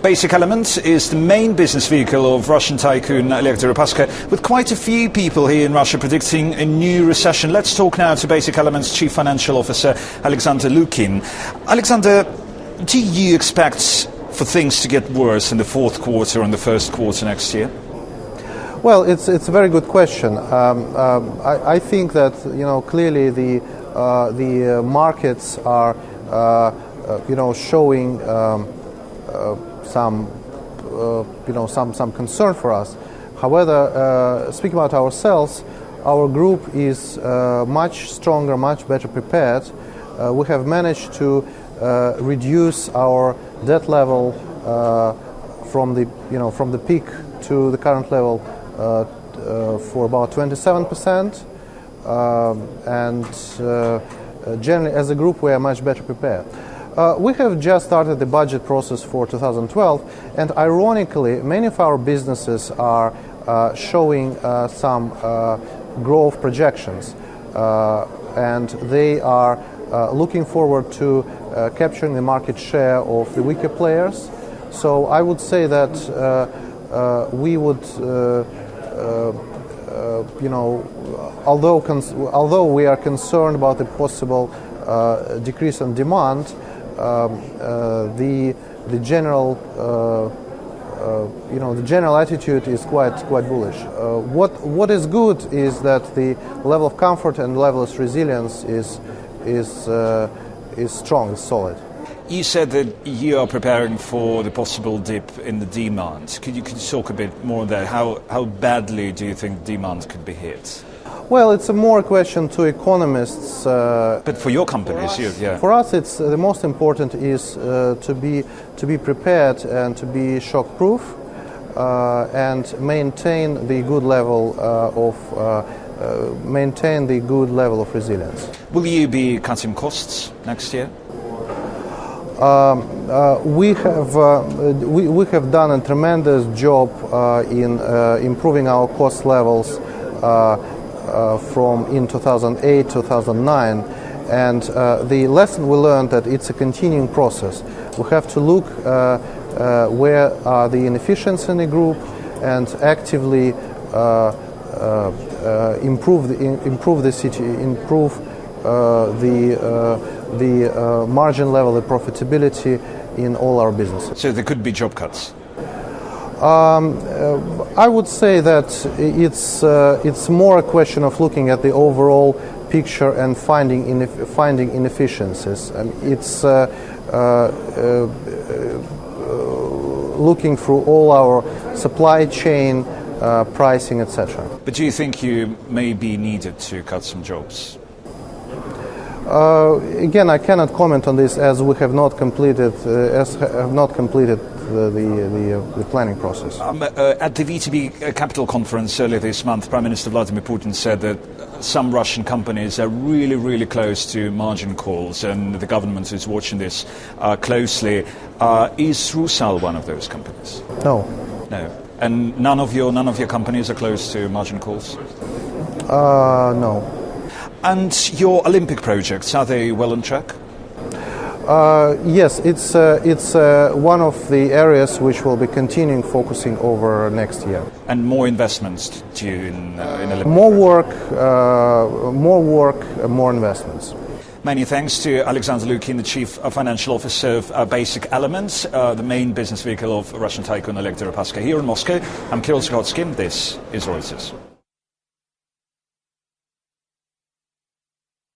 Basic Elements is the main business vehicle of Russian tycoon Oleg Deripaska, with quite a few people here in Russia predicting a new recession. Let's talk now to Basic Elements Chief Financial Officer Alexander Lukin. Alexander, do you expect for things to get worse in the fourth quarter and the first quarter next year? Well, it's a very good question. I think that clearly the markets are showing some concern for us. However, speaking about ourselves, our group is much stronger, much better prepared. We have managed to reduce our debt level from the peak to the current level for about 27%, and generally, as a group, we are much better prepared. We have just started the budget process for 2012, and ironically, many of our businesses are showing some growth projections, and they are looking forward to capturing the market share of the weaker players. So I would say that we would, although we are concerned about the possible decrease in demand, the general attitude is quite bullish. What is good is that the level of comfort and level of resilience is strong, is solid. You said that you are preparing for the possible dip in the demand. Could you talk a bit more on that? How badly do you think demand could be hit? Well, it's a more question to economists. But for your companies, For us, it's the most important is to be prepared and to be shock-proof and maintain the good level of resilience. Will you be cutting costs next year? We have done a tremendous job in improving our cost levels from in 2008, 2009, and the lesson we learned that it's a continuing process. We have to look where are the inefficiencies in the group and actively improve the margin level, the profitability in all our businesses. So there could be job cuts? I would say that it's more a question of looking at the overall picture and finding inefficiencies. And it's looking through all our supply chain, pricing, etc. But do you think you may be needed to cut some jobs? Again, I cannot comment on this as we have not completed the planning process. At the VTB Capital Conference earlier this month, Prime Minister Vladimir Putin said that some Russian companies are really close to margin calls, and the government is watching this closely. Is Rusal one of those companies? No. No. And none of your companies are close to margin calls? No. And your Olympic projects, are they well on track? Yes, it's one of the areas which will be continuing focusing over next year. And more investments due in Olympic? More work, more investments. Many thanks to Alexander Lukin, the Chief Financial Officer of Basic Elements, the main business vehicle of Russian tycoon Oleg Deripaska here in Moscow. I'm Kirill Skotsky. This is Reuters.